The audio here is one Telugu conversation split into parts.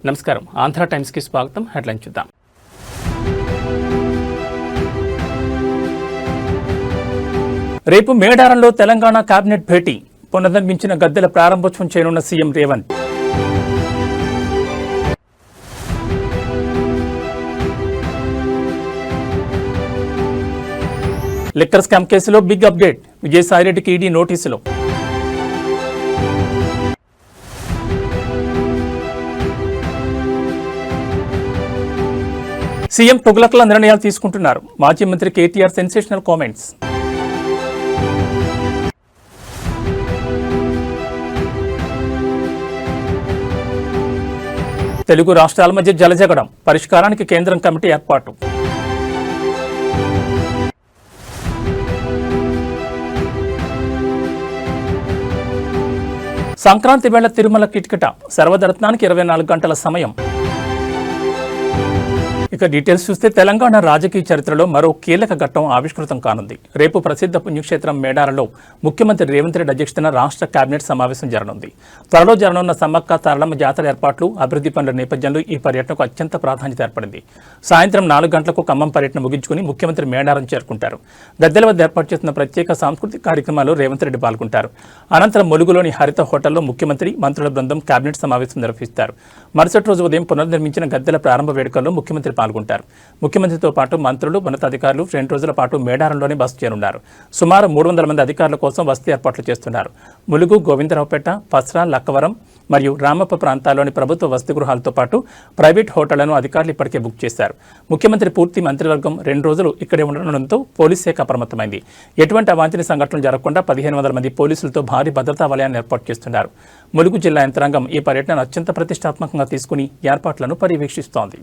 నమస్కారం. ఆంధ్ర టైమ్స్కి స్వాగతం. హెడ్లైన్ చూద్దాం. రేపు మేడారంలో తెలంగాణ కేబినెట్ భేటీ. పునర్నిర్మించిన గద్దెల ప్రారంభోత్సవం చేయనున్న సీఎం రేవంత్. లిక్కర్ స్కామ్ కేసులో బిగ్ అప్డేట్. విజయసాయిరెడ్డికి ఈడీ నోటీసులు. సీఎం తుగ్లక్ల నిర్ణయాలు తీసుకుంటున్నారు. మాజీ మంత్రి కేటీఆర్ సెన్సేషనల్ కామెంట్స్. తెలుగు రాష్ట్రాల మధ్య జలజగడం. పరిష్కారానికి కేంద్రం కమిటీ ఏర్పాటు. సంక్రాంతి వేళ తిరుమల కిట్కిట. సర్వదర్శనానికి 24 గంటల సమయం. ఇక డీటెయిల్స్ చూస్తే తెలంగాణ రాజకీయ చరిత్రలో మరో కీలక ఘట్టం ఆవిష్కృతం కానుంది. రేపు ప్రసిద్ధ పుణ్యక్షేత్రం మేడారంలో ముఖ్యమంత్రి రేవంత్ రెడ్డి అధ్యక్షతన రాష్ట్ర కేబినెట్ సమావేశం జరగనుంది. త్వరలో జరగనున్న సమ్మక్క సారలమ్మ జాతర ఏర్పాట్లు, అభివృద్ధి పనుల నేపథ్యంలో ఈ పర్యటనకు అత్యంత ప్రాధాన్యత ఏర్పడింది. సాయంత్రం 4 గంటలకు ఖమ్మం పర్యటన ముగించుకుని ముఖ్యమంత్రి మేడారం చేరుకుంటారు. గద్దెల వద్ద ఏర్పాటు చేసిన ప్రత్యేక సాంస్కృతిక కార్యక్రమాల్లో రేవంత్ రెడ్డి పాల్గొంటారు. అనంతరం ములుగులోని హరిత హోటల్లో ముఖ్యమంత్రి, మంత్రుల బృందం కేబినెట్ సమావేశం నిర్వహిస్తారు. మరుసటి రోజు ఉదయం పునర్నిర్మించిన గద్దెల ప్రారంభ వేడుకల్లో ముఖ్యమంత్రి పాల్గొంటారు. ముఖ్యమంత్రితో పాటు మంత్రులు, ఉన్నతాధికారులు 2 రోజుల పాటు మేడారంలోనే బస చేరున్నారు. సుమారు 300 మంది అధికారుల కోసం వసతి ఏర్పాట్లు చేస్తున్నారు. ములుగు, గోవిందరావుపేట, పస్రా, లక్కవరం మరియు రామప్ప ప్రాంతాల్లోని ప్రభుత్వ వసతి గృహాలతో పాటు ప్రైవేట్ హోటళ్లను అధికారులు ఇప్పటికే బుక్ చేశారు. ముఖ్యమంత్రి పూర్తి మంత్రివర్గం 2 రోజులు ఇక్కడే ఉండడంతో పోలీస్ శాఖ అప్రమత్తమైంది. ఎటువంటి అవాంఛనీయ సంఘటనలు జరగకుండా 1500 మంది పోలీసులతో భారీ భద్రతా వలయాన్ని ఏర్పాటు చేస్తున్నారు. ములుగు జిల్లా యంత్రాంగం ఈ పర్యటనను అత్యంత ప్రతిష్టాత్మకంగా తీసుకుని ఏర్పాట్లను పర్యవేక్షిస్తోంది.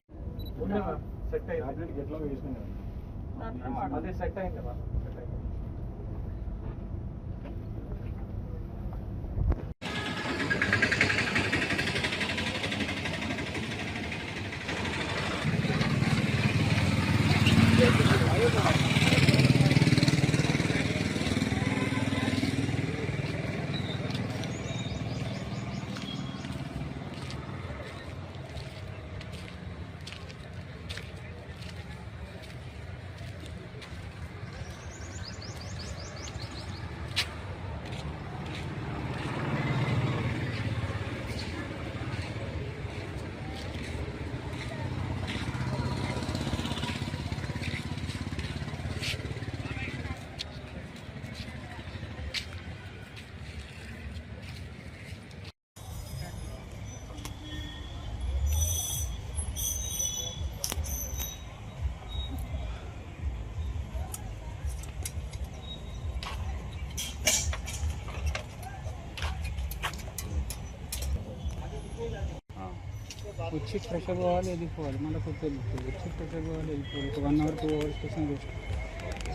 వచ్చి ప్రెషర్ పోవాలి, వెళ్ళిపోవాలి, మళ్ళీ కొత్త వెళ్ళిపోవాలి, వచ్చి ప్రెషర్ పోవాలి, వెళ్ళిపోవాలి. ఒక 1 అవర్ 2 అవర్స్ కోసం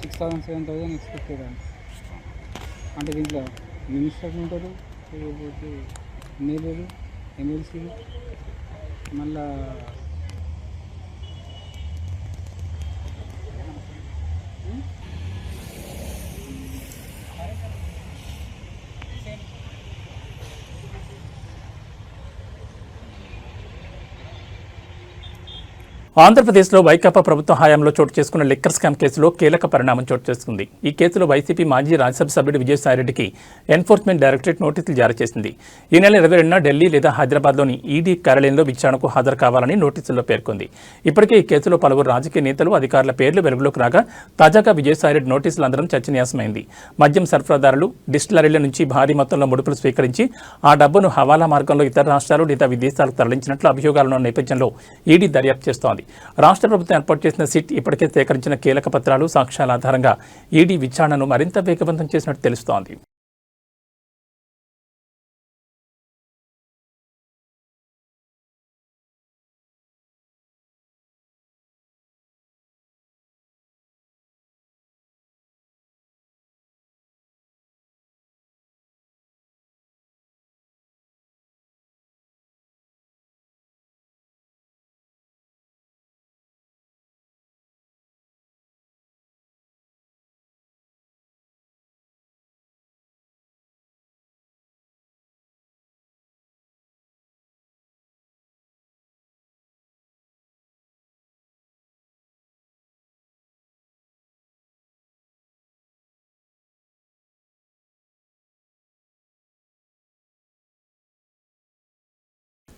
6,000 7,000 ఎక్స్పెక్టెడ్ అంటే దీంట్లో మినిస్టర్లు ఉంటారు, లేకపోతే ఎమ్మెల్యేలు, ఎమ్మెల్సీలు, మళ్ళా ఆంధ్రప్రదేశ్లో వైకాపా ప్రభుత్వ హయాంలో చోటు చేసుకున్న లిక్కర్ స్కామ్ కేసులో కీలక పరిణామం చోటు చేసుకుంది. ఈ కేసులో వైసీపీ మాజీ రాజ్యసభ సభ్యుడు విజయసాయిరెడ్డికి ఎన్ఫోర్స్మెంట్ డైరెక్టరేట్ నోటీసులు జారీ చేసింది. ఈ నెల 22న ఢిల్లీ లేదా హైదరాబాద్లోని ఈడీ కార్యాలయంలో విచారణకు హాజరు కావాలని నోటీసుల్లో పేర్కొంది. ఇప్పటికే ఈ కేసులో పలువురు రాజకీయ నేతలు, అధికారుల పేర్లు వెలుగులోకి రాగా తాజాగా విజయసాయిరెడ్డి నోటీసులు అందడం చర్చనీయాంశమైంది. మద్యం సరఫరాదారులు, డిస్టిలరీల నుంచి భారీ మొత్తంలో ముడుపులు స్వీకరించి ఆ డబ్బును హవాలా మార్గంలో ఇతర రాష్ట్రాలు లేదా విదేశాలకు తరలించినట్లు అభియోగాలున్న నేపథ్యంలో ఈడీ దర్యాప్తు చేస్తోంది. రాష్ట్ర ప్రభుత్వం ఏర్పాటు చేసిన సిట్ ఇప్పటికే సేకరించిన కీలక పత్రాలు, సాక్ష్యాల ఆధారంగా ఈడీ విచారణను మరింత వేగవంతం చేసినట్టు తెలుస్తోంది.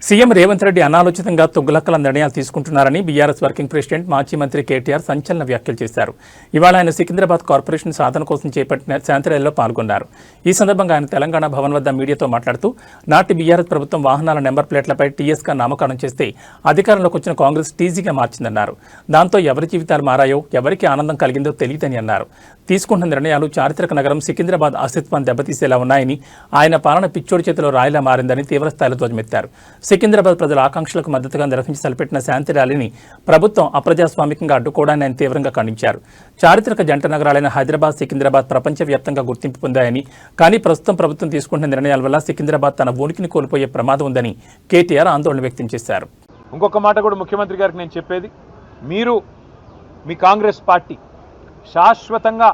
సీఎం రేవంత్ రెడ్డి అనాలోచితంగా తుగ్లక్కల నిర్ణయాలు తీసుకుంటున్నారని బీఆర్ఎస్ వర్కింగ్ ప్రెసిడెంట్ మాజీ మంత్రి కేటీఆర్ సంచలన వ్యాఖ్యలు చేశారు. ఇవాళ ఆయన సికింద్రాబాద్ కార్పొరేషన్ సాధన కోసం చేపట్టిన శాంతిరేలీలో పాల్గొన్నారు. ఈ సందర్భంగా ఆయన తెలంగాణ భవన్ వద్ద మీడియాతో మాట్లాడుతూ నాటి బీఆర్ఎస్ ప్రభుత్వం వాహనాల నెంబర్ ప్లేట్లపై టీఎస్గా నామకరణం చేస్తే అధికారంలోకి వచ్చిన కాంగ్రెస్ టీజీగా మార్చిందన్నారు. దాంతో ఎవరి జీవితాలు మారాయో ఎవరికి ఆనందం కలిగిందో తెలియదని అన్నారు. తీసుకుంటున్న నిర్ణయాలు చారిత్రక నగరం సికింద్రాబాద్ అస్తిత్వాన్ని దెబ్బతీసేలా ఉన్నాయని, ఆయన పాలన పిచ్చోడి చేతిలో రాయిలా మారిందని తీవ్రస్థాయిలో ధ్వజమెత్తారు. సికింద్రాబాద్ ప్రజల ఆకాంక్షలకు మద్దతుగా నిర్వహించి తలపెట్టిన శాంతి ర్యాలీని ప్రభుత్వం అప్రజాస్వామికంగా అడ్డుకోవడాన్ని ఆయన తీవ్రంగా ఖండించారు. చారిత్రక జంట నగరాలైన హైదరాబాద్, సికింద్రాబాద్ ప్రపంచవ్యాప్తంగా గుర్తింపు పొందాయని, కానీ ప్రస్తుతం ప్రభుత్వం తీసుకుంటున్న నిర్ణయాల వల్ల సికింద్రాబాద్ తన ఉనికిని కోల్పోయే ప్రమాదం ఉందని కేటీఆర్ ఆందోళన వ్యక్తం చేశారు. ఇంకొక మాట కూడా ముఖ్యమంత్రి గారికి నేను చెప్పేది, మీరు మీ కాంగ్రెస్ పార్టీ శాశ్వతంగా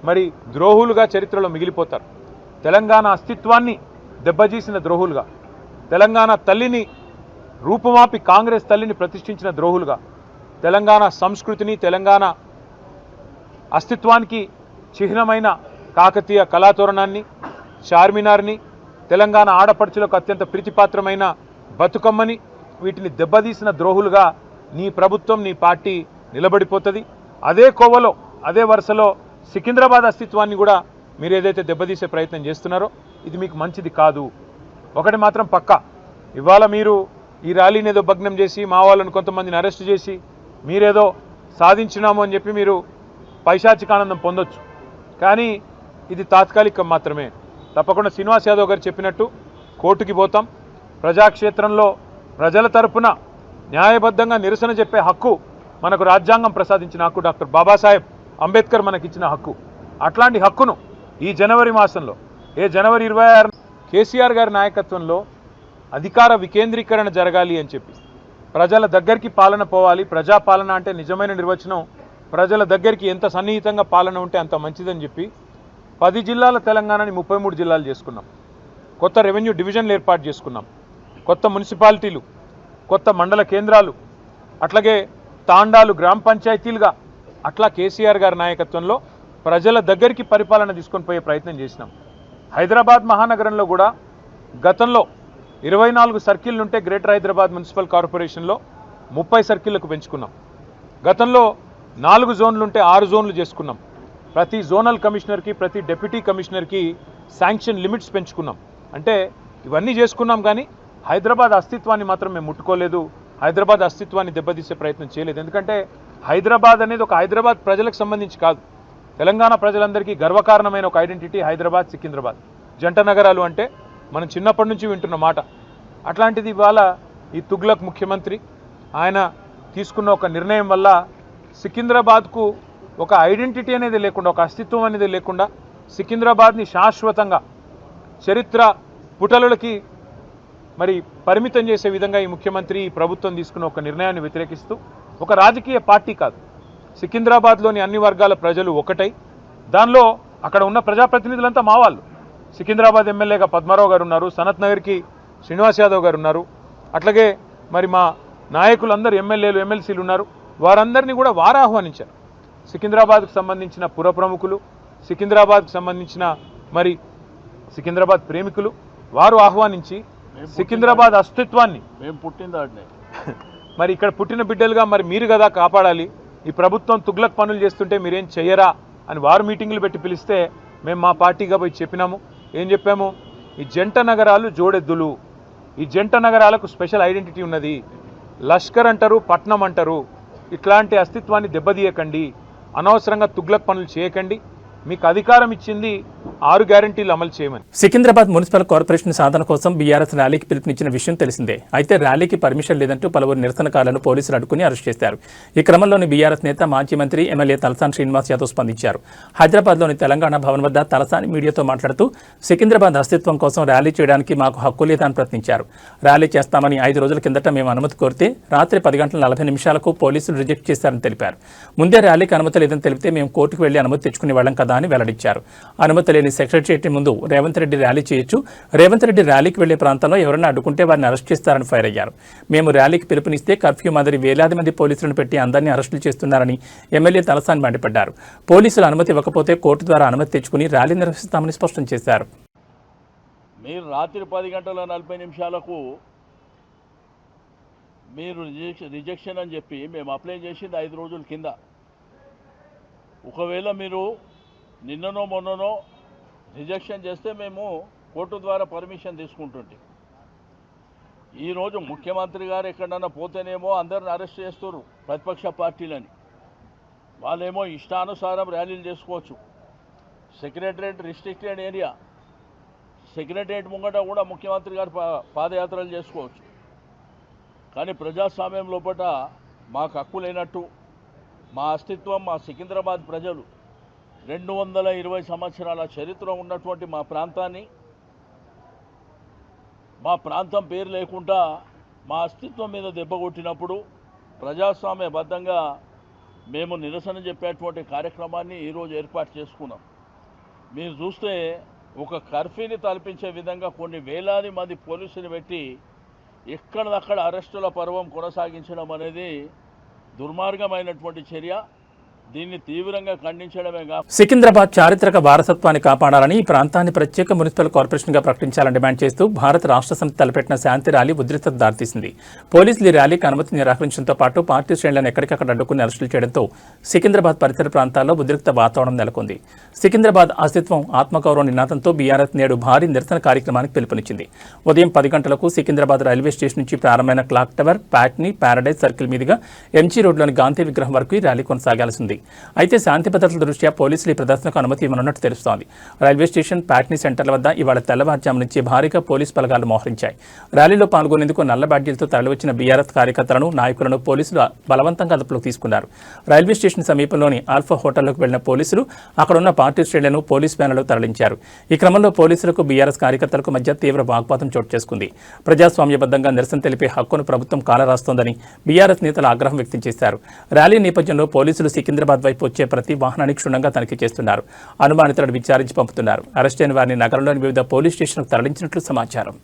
మరి ద్రోహులుగా చరిత్రలో మిగిలిపోతారు. తెలంగాణ అస్తిత్వాన్ని దెబ్బతీసిన ద్రోహులుగా, తెలంగాణ తల్లిని రూపుమాపి కాంగ్రెస్ తల్లిని ప్రతిష్ఠించిన ద్రోహులుగా, తెలంగాణ సంస్కృతిని, తెలంగాణ అస్తిత్వానికి చిహ్నమైన కాకతీయ కళాతోరణాన్ని, చార్మినార్ని, తెలంగాణ ఆడపడుచులకు అత్యంత ప్రీతిపాత్రమైన బతుకమ్మని, వీటిని దెబ్బతీసిన ద్రోహులుగా నీ ప్రభుత్వం, నీ పార్టీ నిలబడిపోతుంది. అదే కోవలో, అదే వరుసలో సికింద్రాబాద్ అస్తిత్వాన్ని కూడా మీరు ఏదైతే దెబ్బతీసే ప్రయత్నం చేస్తున్నారో ఇది మీకు మంచిది కాదు. ఒకటి మాత్రం పక్కా, ఇవాళ మీరు ఈ ర్యాలీని ఏదో భగ్నం చేసి మా వాళ్ళని కొంతమందిని అరెస్ట్ చేసి మీరేదో సాధించినాము అని చెప్పి మీరు పైశాచికానందం పొందొచ్చు, కానీ ఇది తాత్కాలికం మాత్రమే. తప్పకుండా శ్రీనివాస్ యాదవ్ గారు చెప్పినట్టు కోర్టుకి పోతాం. ప్రజాక్షేత్రంలో ప్రజల తరపున న్యాయబద్ధంగా నిరసన చెప్పే హక్కు మనకు రాజ్యాంగం ప్రసాదించిన హక్కు, డాక్టర్ బాబాసాహెబ్ అంబేద్కర్ మనకిచ్చిన హక్కు. అట్లాంటి హక్కును ఈ జనవరి మాసంలో, జనవరి 26 కేసీఆర్ గారి నాయకత్వంలో అధికార వికేంద్రీకరణ జరగాలి అని చెప్పి, ప్రజల దగ్గరికి పాలన పోవాలి. ప్రజాపాలన అంటే నిజమైన నిర్వచనం ప్రజల దగ్గరికి ఎంత సన్నిహితంగా పాలన ఉంటే అంత మంచిదని చెప్పి 10 జిల్లాల తెలంగాణని 33 జిల్లాలు చేసుకున్నాం. కొత్త రెవెన్యూ డివిజన్లు ఏర్పాటు చేసుకున్నాం. కొత్త మున్సిపాలిటీలు, కొత్త మండల కేంద్రాలు, అట్లాగే తాండాలు గ్రామ పంచాయతీలుగా అట్లా కేసీఆర్ గారి నాయకత్వంలో ప్రజల దగ్గరికి పరిపాలన తీసుకొని పోయే ప్రయత్నం చేసినాం. హైదరాబాద్ మహానగరంలో కూడా గతంలో 24 సర్కిల్ ఉంటే గ్రేటర్ హైదరాబాద్ మున్సిపల్ కార్పొరేషన్లో 30 సర్కిళ్లకు పెంచుకున్నాం. గతంలో 4 జోన్లుంటే 6 జోన్లు చేసుకున్నాం. ప్రతి జోనల్ కమిషనర్కి, ప్రతి డెప్యూటీ కమిషనర్కి శాంక్షన్ లిమిట్స్ పెంచుకున్నాం. అంటే ఇవన్నీ చేసుకున్నాం, కానీ హైదరాబాద్ అస్తిత్వాన్ని మాత్రం మేము ముట్టుకోలేదు. హైదరాబాద్ అస్తిత్వాన్ని దెబ్బతీసే ప్రయత్నం చేయలేదు. ఎందుకంటే హైదరాబాద్ అనేది ఒక హైదరాబాద్ ప్రజలకు సంబంధించి కాదు, తెలంగాణ ప్రజలందరికీ గర్వకారణమైన ఒక ఐడెంటిటీ హైదరాబాద్, సికింద్రాబాద్ జంట నగరాలు అంటే మనం చిన్నప్పటి నుంచి వింటున్న మాట. అట్లాంటిది ఇవాళ ఈ తుగ్లక్ ముఖ్యమంత్రి ఆయన తీసుకున్న ఒక నిర్ణయం వల్ల సికింద్రాబాద్కు ఒక ఐడెంటిటీ అనేది లేకుండా, ఒక అస్తిత్వం అనేది లేకుండా సికింద్రాబాద్ని శాశ్వతంగా చరిత్ర పుటలకి మరి పరిమితం చేసే విధంగా ఈ ముఖ్యమంత్రి, ఈ ప్రభుత్వం తీసుకున్న ఒక నిర్ణయాన్ని వ్యతిరేకిస్తూ, ఒక రాజకీయ పార్టీ కాదు, సికింద్రాబాద్లోని అన్ని వర్గాల ప్రజలు ఒకటై, దానిలో అక్కడ ఉన్న ప్రజాప్రతినిధులంతా మా వాళ్ళు. సికింద్రాబాద్ ఎమ్మెల్యేగా పద్మారావు గారు ఉన్నారు, సనత్ నగర్కి శ్రీనివాస్ యాదవ్ గారు ఉన్నారు, అట్లాగే మరి మా నాయకులందరూ ఎమ్మెల్యేలు, ఎమ్మెల్సీలు ఉన్నారు. వారందరినీ కూడా వారు ఆహ్వానించారు. సికింద్రాబాద్కు సంబంధించిన పుర ప్రముఖులు, సికింద్రాబాద్కు సంబంధించిన మరి సికింద్రాబాద్ ప్రేమికులు వారు ఆహ్వానించి సికింద్రాబాద్ అస్తిత్వాన్ని, మేము పుట్టిందాడినే మరి ఇక్కడ పుట్టిన బిడ్డలుగా మరి మీరు కదా కాపాడాలి, ఈ ప్రభుత్వం తుగ్లక్ పనులు చేస్తుంటే మీరేం చెయ్యరా అని వారు మీటింగులు పెట్టి పిలిస్తే మేము మా పార్టీగా పోయి చెప్పినాము. ఏం చెప్పాము? ఈ జంట నగరాలు జోడెద్దులు, ఈ జంట నగరాలకు స్పెషల్ ఐడెంటిటీ ఉన్నది. లష్కర్ అంటారు, పట్నం అంటారు. ఇట్లాంటి అస్తిత్వాన్ని దెబ్బతీయకండి, అనవసరంగా తుగ్లక్ పనులు చేయకండి. మీకు అధికారం ఇచ్చింది 6 గ్యారంటీలు అమలు చేయమని. సికింద్రాబాద్ మున్సిపల్ కార్పొరేషన్ సాధన కోసం బీఆర్ఎస్ ర్యాలీకి పిలుపునిచ్చిన విషయం తెలిసిందే. అయితే ర్యాలీకి పర్మిషన్ లేదంటూ పలువురు నిరసనకారులను పోలీసులు అడ్డుకుని అరెస్ట్ చేశారు. ఈ క్రమంలోని బీఆర్ఎస్ నేత, మాజీ మంత్రి, ఎమ్మెల్యే తలసాని శ్రీనివాస్ యాదవ్ స్పందించారు. హైదరాబాద్లోని తెలంగాణ భవన్ వద్ద తలసాని మీడియాతో మాట్లాడుతూ సికింద్రాబాద్ అస్తిత్వం కోసం ర్యాలీ చేయడానికి మాకు హక్కు లేదని ప్రశ్నించారు. ర్యాలీ చేస్తామని 5 రోజుల కిందట మేము అనుమతి కోరితే రాత్రి 10:40 పోలీసులు రిజెక్ట్ చేశారని తెలిపారు. ముందే ర్యాలీకి అనుమతి లేదని తెలిపితే మేము కోర్టుకు వెళ్లి అనుమతి తెచ్చుకునేవాళ్లం కదా అని వెల్లడించారు. అనుమతి లేని సెక్రటరియట్ ముందు రేవంత్ రెడ్డి ర్యాలీ చేయొచ్చు, రేవంత్ రెడ్డి ర్యాలీకి వెళ్లే ప్రాంతంలో ఎవరైనా అడ్డుకుంటే వారిని అరెస్ట్ చేస్తారని ఫైర్ అయ్యారు. మేము ర్యాలీకి పిలుపునిస్తే కర్ఫ్యూ మాదిరి వేలాది మంది పోలీసులను పెట్టి అందరినీ అరెస్టులు చేస్తున్నారని ఎమ్మెల్యే తలసాని మండిపడ్డారు. పోలీసులు అనుమతి ఇవ్వకపోతే కోర్టు ద్వారా అనుమతి తెచ్చుకుని ర్యాలీ నిర్వహిస్తామని స్పష్టం చేశారు. మీరు రాత్రి 10:40 మీరు రిజెక్షన్ అని చెప్పి మేము అప్లై చేసింది 5 రోజుల కింద. ఒకవేళ మీరు నిన్ననో మొన్ననో రిజెక్షన్ చేస్తే మేము కోర్టు ద్వారా పర్మిషన్ తీసుకుంటుంటే, ఈరోజు ముఖ్యమంత్రి గారు ఎక్కడన్నా పోతేనేమో అందరిని అరెస్ట్ చేస్తారు ప్రతిపక్ష పార్టీలని. వాళ్ళేమో ఇష్టానుసారం ర్యాలీలు చేసుకోవచ్చు. సెక్రటరేట్ రిస్ట్రిక్టెడ్ ఏరియా, సెక్రటరేట్ ముంగట కూడా ముఖ్యమంత్రి గారు పాదయాత్రలు చేసుకోవచ్చు. కానీ ప్రజాస్వామ్యం లోపల మాకు హక్కు లేనట్టు, మా అస్తిత్వం, మా సికింద్రాబాద్ ప్రజలు 220 సంవత్సరాల చరిత్ర ఉన్నటువంటి మా ప్రాంతాన్ని, మా ప్రాంతం పేరు లేకుండా మా అస్తిత్వం మీద దెబ్బ కొట్టినప్పుడు ప్రజాస్వామ్యబద్ధంగా మేము నిరసన చెప్పేటువంటి కార్యక్రమాన్ని ఈరోజు ఏర్పాటు చేసుకున్నాం. మీరు చూస్తే ఒక కర్ఫ్యూని తలపించే విధంగా కొన్ని వేలాది మంది పోలీసులు పెట్టి ఎక్కడదక్కడ అరెస్టుల పర్వం కొనసాగించడం అనేది దుర్మార్గమైనటువంటి చర్య. దీన్ని తీవ్రంగా ఖండించడమే కాదు, సికింద్రాబాద్ చారిత్రక వారసత్వాన్ని కాపాడాలని ఈ ప్రాంతాన్ని ప్రత్యేక మున్సిపల్ కార్పొరేషన్గా ప్రకటించాలని డిమాండ్ చేస్తూ భారత రాష్ట్ర సమితి తలపెట్టిన శాంతి ర్యాలీ ఉద్రిక్తతకు దారితీసింది. పోలీసులు ఈ ర్యాలీకి అనుమతి నిరాకరించడంతో పాటు పార్టీ శ్రేణులను ఎక్కడికక్కడ అడ్డుకుని అరెస్టులు చేయడంతో సికింద్రాబాద్ పరిసర ప్రాంతాల్లో ఉద్రిక్త వాతావరణం నెలకొంది. సికింద్రాబాద్ అస్తిత్వం, ఆత్మగౌరవ నినాదంతో బీఆర్ఎస్ నేడు భారీ నిరసన కార్యక్రమానికి పిలుపునిచ్చింది. ఉదయం 10 గంటలకు సికింద్రాబాద్ రైల్వే స్టేషన్ నుంచి ప్రారంభమైన clock tower, Patny, Paradise circle మీదుగా ఎంజీ రోడ్లోని గాంధీ విగ్రహం వరకు ఈ ర్యాలీ కొనసాగాల్సి ఉంది. అయితే శాంతి భద్రతల దృష్ట్యా పోలీసులు ఈ ప్రదర్శనకు అనుమతి ఇవ్వనున్నట్టు తెలుస్తోంది. రైల్వే స్టేషన్, ప్యాట్నీ సెంటర్ల వద్ద ఇవాళ తెల్లవారుజాము నుంచి భారీగా పోలీసు బలగాలు మోహరించాయి. ర్యాలీలో పాల్గొనేందుకు నల్ల బ్యాడ్జీలతో తరలివచ్చిన బీఆర్ఎస్ కార్యకర్తలను, నాయకులను పోలీసులు బలవంతంగా అదుపులోకి తీసుకున్నారు. రైల్వే స్టేషన్ సమీపంలోని ఆల్ఫా హోటల్లోకి వెళ్లిన పోలీసులు అక్కడున్న పార్టీ శ్రేణులను పోలీసు వ్యాన్లలో తరలించారు. ఈ క్రమంలో పోలీసులకు, బీఆర్ఎస్ కార్యకర్తలకు మధ్య తీవ్ర వాగ్వాదం చోటు చేసుకుంది. ప్రజాస్వామ్యబద్ధంగా నిరసన తెలిపే హక్కును ప్రభుత్వం కాలరాస్తోందని బీఆర్ఎస్ నేతలు ఆగ్రహం వ్యక్తం చేశారు. ర్యాలీ నేపథ్యంలో పోలీసులు సికింద్రాబాద్ వైపు వచ్చే ప్రతి వాహనాన్ని క్షుణ్ణంగా తనిఖీ చేస్తున్నారు. అనుమానితులను విచారించి పంపుతున్నారు. అరెస్ట్ అయిన వారిని నగరంలోని వివిధ పోలీస్ స్టేషన్లకు తరలించినట్లు సమాచారం.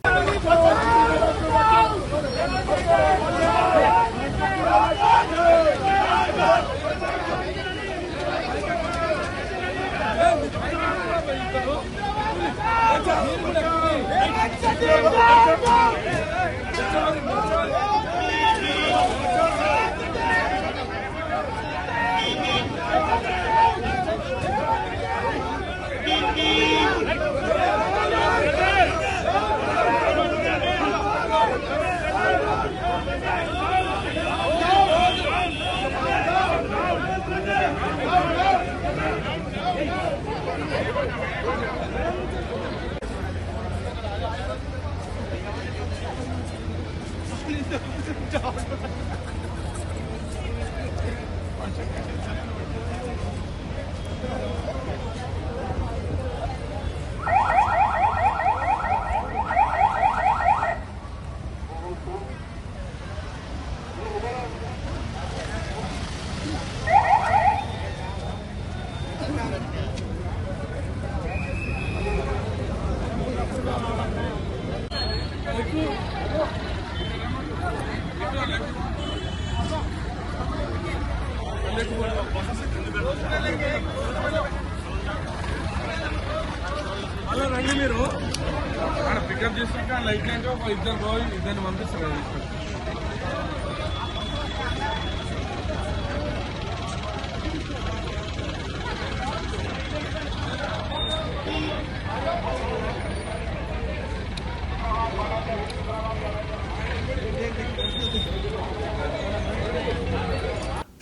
అలా రండి మీరు పికప్ చేసుకుంటే లైట్ అంటే ఒక ఇద్దరిని పంపిస్తారు.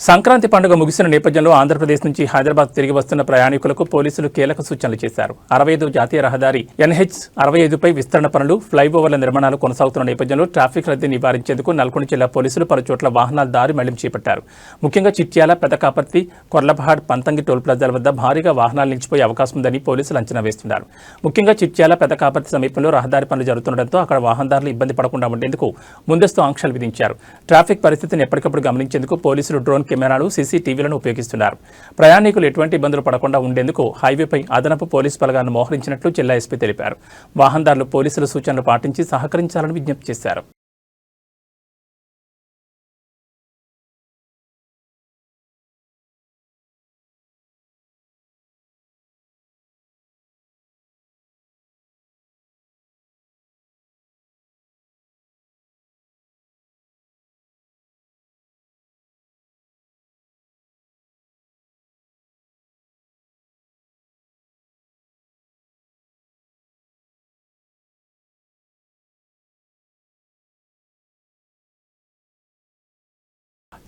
సంక్రాంతి పండుగ ముగిసిన నేపథ్యంలో ఆంధ్రప్రదేశ్ నుంచి హైదరాబాద్ తిరిగి వస్తున్న ప్రయాణికులకు పోలీసులు కీలక సూచనలు చేశారు. 65 జాతీయ రహదారి NH 65పై విస్తరణ పనులు, ఫ్లైఓవర్ల నిర్మాణాలు కొనసాగుతున్న నేపథ్యంలో ట్రాఫిక్ రద్దీ నివారించేందుకు నల్గొండ జిల్లా పోలీసులు పలుచోట్ల వాహనాల దారి మళ్లింపు చేపట్టారు. ముఖ్యంగా చిట్యాల, పెదకాపర్తి, కొర్లపహాడ్, పంతంగి టోల్ ప్లాజాల వద్ద భారీగా వాహనాలు నిలిచిపోయే అవకాశం ఉందని పోలీసులు అంచనా వేస్తున్నారు. ముఖ్యంగా చిట్యాల, పెదకాపర్తి సమీపంలో రహదారి పనులు జరుగుతుండటంతో అక్కడ వాహనదారులు ఇబ్బంది పడకుండా ఉండేందుకు ముందస్తు ఆంక్షలు విధించారు. ట్రాఫిక్ పరిస్థితిని ఎప్పటికప్పుడు గమనించేందుకు పోలీసులు డ్రోన్ కెమెరాలు, CCTVలను ఉపయోగిస్తున్నారు. ప్రయాణికులు ఎటువంటి ఇబ్బందులు పడకుండా ఉండేందుకు హైవేపై అదనపు పోలీసు బలగాలను మోహరించినట్లు జిల్లా ఎస్పీ తెలిపారు. వాహనదారులు పోలీసుల సూచనలు పాటించి సహకరించాలని విజ్ఞప్తి చేశారు.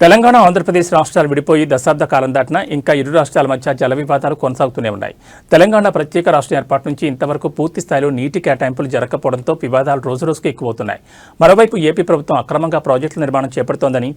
తెలంగాణ ఆంధ్రప్రదేశ్ రాష్ట్రాలు విడిపోయి దశాబ్ద కాలం దాటినా ఇంకా ఇరు రాష్ట్రాల మధ్య జల వివాదాలు కొనసాగుతూనే ఉన్నాయి. తెలంగాణ ప్రత్యేక రాష్ట్రం ఏర్పాటు నుంచి ఇంతవరకు పూర్తి స్థాయిలో నీటి కేటాయింపులు జరగకపోవడంతో వివాదాలు రోజురోజుకు ఎక్కువవుతున్నాయి. మరోవైపు ఏపీ ప్రభుత్వం అక్రమంగా ప్రాజెక్టుల నిర్మాణం చేపడుతోందని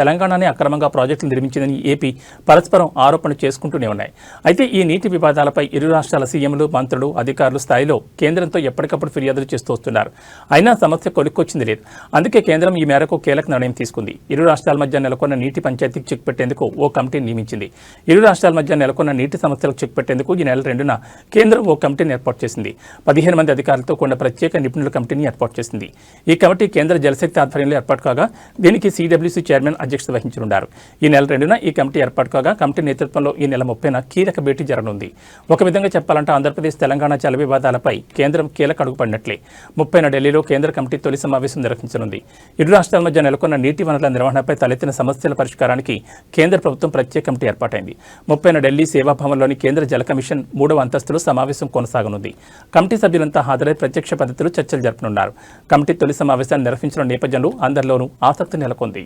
తెలంగాణనే అక్రమంగా ప్రాజెక్టులు నిర్మించిందని ఏపీ పరస్పరం ఆరోపణలు చేసుకుంటూనే ఉన్నాయి. అయితే ఈ నీటి వివాదాలపై ఇరు రాష్ట్రాల సీఎంలు, మంత్రులు, అధికారులు స్థాయిలో కేంద్రంతో ఎప్పటికప్పుడు ఫిర్యాదులు చేస్తూ వస్తున్నారు. అయినా సమస్య కొలిక్కొచ్చింది లేదు. అందుకే కేంద్రం ఈ మేరకు కీలక నిర్ణయం తీసుకుంది. ఇరు రాష్ట్రాల మధ్య నెలకొన్న నీటి పంచాయతీకి చెక్ పెట్టేందుకు ఓ కమిటీని నియమించింది. ఇరు రాష్ట్రాల మధ్య నెలకొన్న నీటి సమస్యలకు చెక్ పెట్టేందుకు ఈ నెల 2న కేంద్రం ఓ కమిటీని ఏర్పాటు చేసింది. 15 మంది అధికారులతో కూడిన ప్రత్యేక నిపుణుల కమిటీని ఏర్పాటు చేసింది. ఈ కమిటీ కేంద్ర జలశక్తి ఆధ్వర్యంలో ఏర్పాటు కాగా దీనికి సిడబ్ల్యూసీ చైర్మన్ అధ్యక్షత వహించనున్నారు. ఈ నెల 2న ఈ కమిటీ ఏర్పాటు కాగా కమిటీ నేతృత్వంలో ఈ నెల 30న కీలక భేటీ జరగనుంది. ఒక విధంగా చెప్పాలంటే ఆంధ్రప్రదేశ్ తెలంగాణ జల వివాదాలపై కేంద్రం కీలక అడుగుపడినట్లే. 30న ఢిల్లీలో కేంద్ర కమిటీ తొలి సమావేశం నిర్వహించనుంది. ఇరు రాష్ట్రాల మధ్య నెలకొన్న నీటి వనరుల నిర్వహణపై తలెత్తిన సమస్యల పరిష్కారానికి కేంద్ర ప్రభుత్వం ప్రత్యేక కమిటీ ఏర్పాటైంది. 30న ఢిల్లీ సేవాభవన్లోని కేంద్ర జల కమిషన్ 3వ అంతస్తులో సమావేశం కొనసాగనుంది. కమిటీ సభ్యులంతా హాజరై ప్రత్యక్ష పద్ధతిలో చర్చలు జరపనున్నారు. కమిటీ తొలి సమావేశాన్ని నిర్వహించిన నేపథ్యంలో అందరిలోనూ ఆసక్తి నెలకొంది.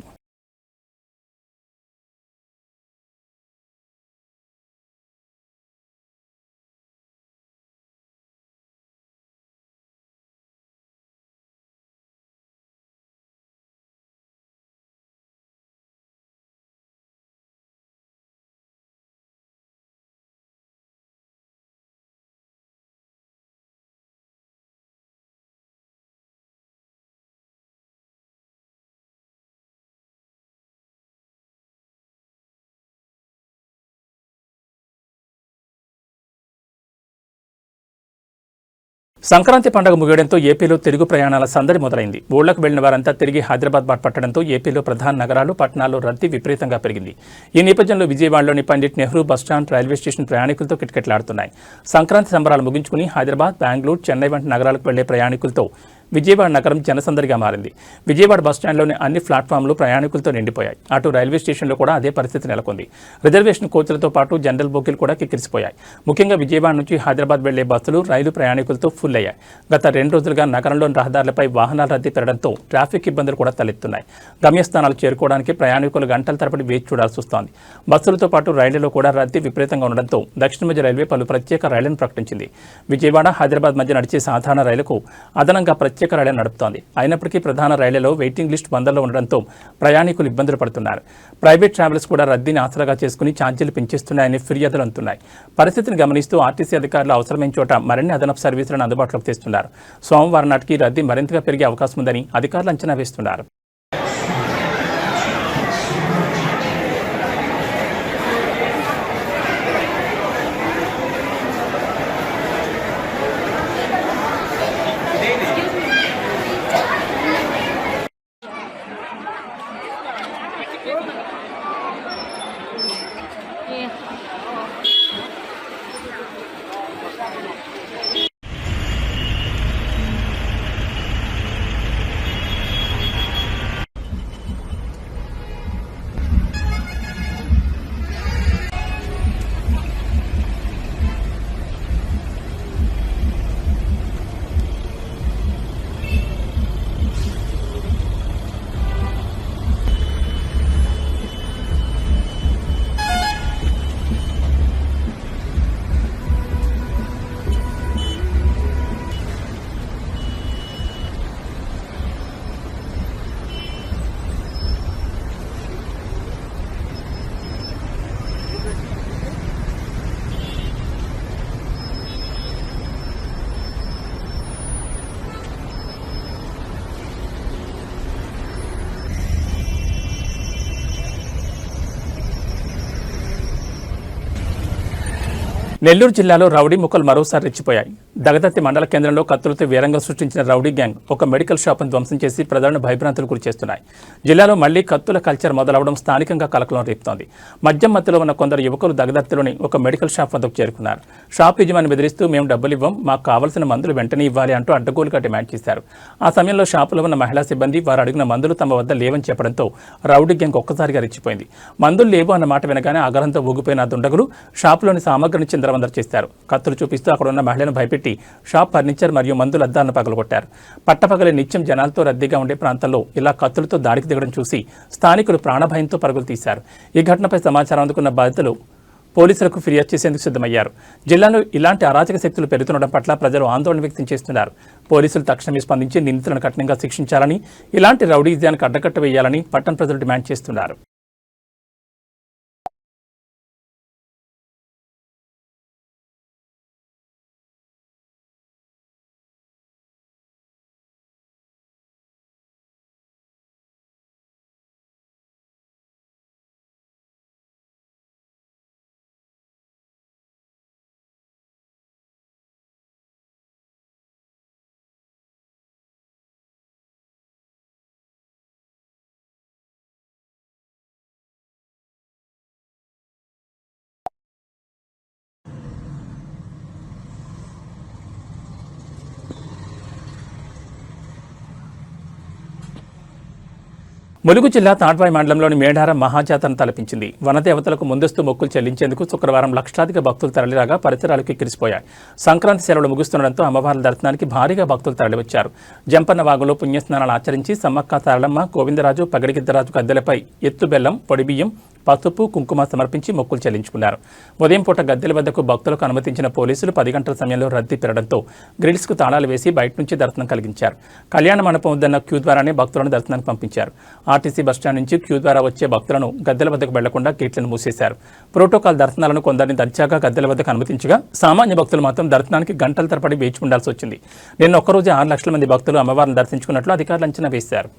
సంక్రాంతి పండుగ ముగియడంతో ఏపీలో తిరుగు ప్రయాణాల సందడి మొదలైంది. ఊళ్లకు వెళ్లిన వారంతా తిరిగి హైదరాబాద్ పట్టడంతో ఏపీలో ప్రధాన నగరాలు, పట్టణాల్లో రద్దీ విపరీతంగా పెరిగింది. ఈ నేపథ్యంలో విజయవాడలోని Pandit Nehru bus stand, railway station ప్రయాణికులతో కిటకిటలాడుతున్నాయి. సంక్రాంతి సంబరాలు ముగించుకుని హైదరాబాద్, బెంగళూరు, చెన్నై వంటి నగరాలకు వెళ్లే ప్రయాణికులతో విజయవాడ నగరం జనసందడిగా మారింది. విజయవాడ బస్టాండ్లోని అన్ని ప్లాట్ఫామ్లు ప్రయాణికులతో నిండిపోయాయి. అటు రైల్వే స్టేషన్లో కూడా అదే పరిస్థితి నెలకొంది. రిజర్వేషన్ కోచ్లతో పాటు జనరల్ బోగీలు కూడా కిక్కిరిసిపోయాయి. ముఖ్యంగా విజయవాడ నుంచి హైదరాబాద్ వెళ్లే బస్సులు, రైలు ప్రయాణికులతో ఫుల్ అయ్యాయి. గత 2 రోజులుగా నగరంలోని రహదారులపై వాహనాల రద్దీ పెరగడంతో ట్రాఫిక్ ఇబ్బందులు కూడా తలెత్తున్నాయి. గమ్యస్థానాలు చేరుకోవడానికి ప్రయాణికులు గంటల తరబడి వేచి చూడాల్సి వస్తోంది. బస్సులతో పాటు రైళ్లలో కూడా రద్దీ విపరీతంగా ఉండడంతో దక్షిణ మధ్య రైల్వే పలు ప్రత్యేక రైళ్లను ప్రకటించింది. విజయవాడ, హైదరాబాద్ మధ్య నడిచే సాధారణ రైలుకు అదనంగా ప్రత్యేక రైళ్లను నడుపుతోంది. అయినప్పటికీ ప్రధాన రైళ్లలో వెయిటింగ్ లిస్ట్ వందల్లో ఉండడంతో ప్రయాణికులు ఇబ్బందులు పడుతున్నారు. ప్రైవేట్ ట్రావెల్స్ కూడా రద్దీని ఆసరాగా చేసుకుని ఛార్జీలు పెంచేస్తున్నాయని ఫిర్యాదులు అందుతున్నాయి. పరిస్థితిని గమనిస్తూ ఆర్టీసీ అధికారులు అవసరమైన చోట మరిన్ని అదనపు సర్వీసులను అందుబాటులోకి తెస్తున్నారు. సోమవారం నాటికి రద్దీ మరింతగా పెరిగే అవకాశం ఉందని అధికారులు అంచనా వేస్తున్నారు. నెల్లూరు జిల్లాలో రౌడీ ముక్కలు మరోసారి రెచ్చిపోయాయి. దగదత్తి మండల కేంద్రంలో కత్తులతో వీరంగం సృష్టించిన రౌడీ గ్యాంగ్ ఒక మెడికల్ షాపును ధ్వంసం చేసి ప్రజలను భయభ్రాంతులు గురి చేస్తున్నాయి. జిల్లాలో మళ్లీ కత్తుల కల్చర్ మొదలవడం స్థానికంగా కలకలం రేపుతోంది. మద్యం మత్తులో ఉన్న కొందరు యువకులు దగదత్తిలోని ఒక మెడికల్ షాప్ వద్దకు చేరుకున్నారు. షాప్ యజమాని బెదిరిస్తూ మేము డబ్బులు ఇవ్వం, మాకు కావాల్సిన మందులు వెంటనే ఇవ్వాలి అంటూ అడ్డగోలుగా డిమాండ్ చేశారు. ఆ సమయంలో షాపులో ఉన్న మహిళా సిబ్బంది వారు అడిగిన మందులు తమ వద్ద లేవని చెప్పడంతో రౌడీ గ్యాంగ్ ఒక్కసారిగా రెచ్చిపోయింది. మందులు లేవు అన్న మాట వినగానే ఆగ్రహంతో ఊగిపోయిన దుండగులు షాపులోని సామగ్రిని చిందరవందర చేశారు. కత్తులు చూపిస్తూ అక్కడ ఉన్న మహిళను భయపెట్టి పెట్టి షాప్ ఫర్నిచర్ మరియు మందుల అద్దాలను పగలగొట్టారు. పట్టపగలి నిత్యం జనాలతో రద్దీగా ఉండే ప్రాంతాల్లో ఇలా కత్తులతో దాడికి దిగడం చూసి స్థానికులు ప్రాణభయంతో పరుగులు తీశారు. ఈ ఘటనపై సమాచారం అందుకున్న బాధితులు పోలీసులకు ఫిర్యాదు చేసేందుకు సిద్ధమయ్యారు. జిల్లాలో ఇలాంటి అరాచక శక్తులు పెరుగుతుండడం పట్ల ప్రజలు ఆందోళన వ్యక్తం చేస్తున్నారు. పోలీసులు తక్షణమే స్పందించి నిందితులను కఠినంగా శిక్షించాలని, ఇలాంటి రౌడీజానికి అడ్డకట్ట వేయాలని పట్టణ ప్రజలు డిమాండ్ చేస్తున్నారు. ములుగు జిల్లా తాడ్వాయి మండలంలోని మేడారం మహాజాతరను తలపించింది. వనదేవతలకు ముందస్తు మొక్కులు చెల్లించేందుకు శుక్రవారం లక్షలాదిగా భక్తులు తరలిరాగా పరిసరాలు కిక్కిరిసిపోయాయి. సంక్రాంతి సెలవులు ముగుస్తుండటంతో అమ్మవార్ల దర్శనానికి భారీగా భక్తులు తరలివచ్చారు. జంపన్న వాగులో పుణ్యస్నానాలు ఆచరించి సమ్మక్క సారలమ్మ, గోవిందరాజు, పగడిగిద్దరాజు గద్దెలపై ఎత్తుబెల్లం, పొడిబియ్యం, పసుపు, కుంకుమ సమర్పించి మొక్కులు చెల్లించుకున్నారు. ఉదయం పూట గద్దెల వద్దకు భక్తులకు అనుమతించిన పోలీసులు 10 గంటల సమయంలో రద్దీ పెరగడంతో గ్రిల్స్కు తాళాలు వేసి బయట నుంచి దర్శనం కలిగించారు. కళ్యాణ మండపం వద్దన్న క్యూ ద్వారానే భక్తులను దర్శనానికి పంపించారు. ఆర్టీసీ బస్టాండ్ నుంచి క్యూ ద్వారా వచ్చే భక్తులను గద్దెల వద్దకు వెళ్లకుండా గేట్లను మూసేశారు. ప్రోటోకాల్ దర్శనాలను కొందరిని దర్జాగా గద్దెల వద్దకు అనుమతించగా సామాన్య భక్తులు మాత్రం దర్శనానికి గంటల తరబడి వేచి ఉండాల్సి వచ్చింది. నిన్న ఒక్కరోజే 6 లక్షల మంది భక్తులు అమ్మవారిని దర్శించుకున్నట్లు అధికారులు అంచనా వేశారు.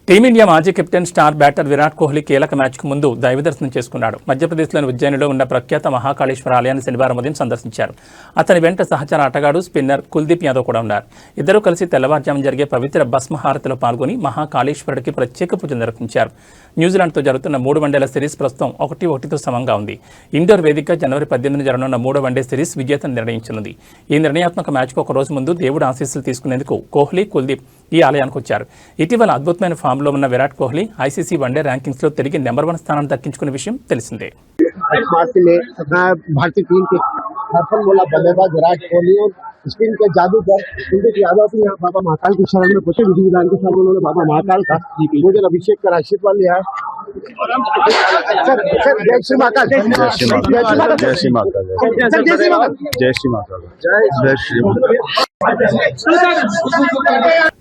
టీమిండియా మాజీ captain star batter Virat Kohli కీలక మ్యాచ్కు ముందు దైవదర్శనం చేసుకున్నాడు. మధ్యప్రదేశ్లోని ఉజ్జయినిలో ఉన్న ప్రఖ్యాత మహాకాళేశ్వర ఆలయాన్ని శనివారం ఉదయం సందర్శించారు. అతని వెంట సహచర ఆటగాడు స్పిన్నర్ కుల్దీప్ యాదవ్ కూడా ఉన్నారు. ఇద్దరూ కలిసి తెల్లవారుజామున జరిగే పవిత్ర భస్మహారతిలో పాల్గొని మహాకాళేశ్వరుడికి ప్రత్యేక పూజలు నిర్వహించారు. న్యూజిలాండ్తో జరుగుతున్న 3 వన్డేల సిరీస్ ప్రస్తుతం 1-1తో సమంగా ఉంది. ఇండోర్ వేదికగా జనవరి 18 జరగనున్న 3వ వన్డే సిరీస్ విజేతను నిర్ణయించనుంది. ఈ నిర్ణయాత్మక మ్యాచ్కు ఒక రోజు ముందు దేవుడు ఆశీస్సులు తీసుకునేందుకు కోహ్లీ, కుల్దీప్ ఈ ఆలయానికి వచ్చారు. ఇటీవల అద్భుతమైన ఫామ్లో ఉన్న విరాట్ కోహ్లీ ఐసీసీ వన్డే ర్యాంకింగ్స్లో తిరిగి నెంబర్ 1 స్థానాన్ని దక్కించుకున్న విషయం తెలిసిందే. भारतीय टीम के सफल बोला बल्लेबाज विराट कोहली और स्पिन के जादूगर कुलदीप यादव भी यहाँ बाबा महाकाल की शरण में पहुंचे। विधि विधान के साथ उन्होंने बाबा महाकाल का पूजन अभिषेक कर आशीर्वाद लिया है। जय श्री महाकाल, जय श्री महाकाल, जय श्री महाकाल, जय श्री महाकाल, जय श्री महाकाल, जय श्री महाकाल।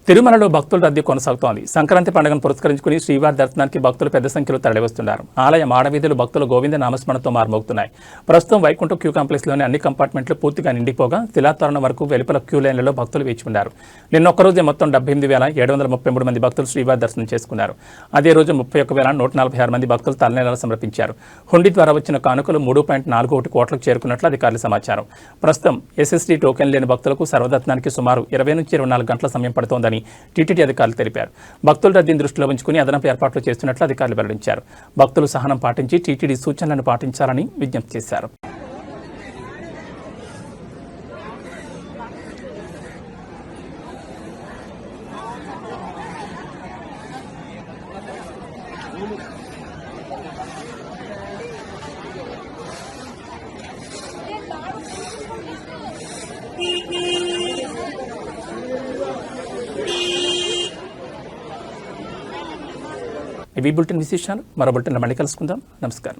తిరుమలలో భక్తుల రద్దీ కొనసాగుతోంది. సంక్రాంతి పండుగను పురస్కరించుకుని శ్రీవారి దర్శనానికి భక్తులు పెద్ద సంఖ్యలో తరలివస్తున్నారు. ఆలయ మాడవీధులు భక్తుల గోవింద నామస్మరణతో మారుమోగుతున్నాయి. ప్రస్తుతం వైకుంఠం క్యూ కాంప్లెక్స్లోని అన్ని కంపార్ట్మెంట్లు పూర్తిగా నిండిపోగా శిలాతోరణం వరకు వెలుపల క్యూ లైన్లలో భక్తులు వేచి ఉన్నారు. నిన్న ఒక్కరోజే మొత్తం 78,733 మంది భక్తులు శ్రీవారి దర్శనం చేసుకున్నారు. అదే రోజు 31,146 మంది భక్తులు తలనీలాలు సమర్పించారు. హుండీ ద్వారా వచ్చిన కానుకలు 3.41 కోట్లకు చేరుకున్నట్లు అధికారుల సమాచారం. ప్రస్తుతం ఎస్ఎస్డీ టోకెన్ లేని భక్తులకు సర్వదర్శనానికి సుమారు 20 నుంచి 24 గంటల సమయం పడుతోందని టీటీడీ అధికారులు తెలిపారు. భక్తుల రద్దీని దృష్టిలో ఉంచుకుని అదనపు ఏర్పాట్లు చేస్తున్నట్లు అధికారులు వెల్లడించారు. భక్తులు సహనం పాటించి టీటీడీ సూచనలను పాటించాలని విజ్ఞప్తి చేశారు. ఇవి బులెటిన్ విశేషాలు. మరో బులెటిన్లో మళ్ళీ కలుసుకుందాం. నమస్కారం.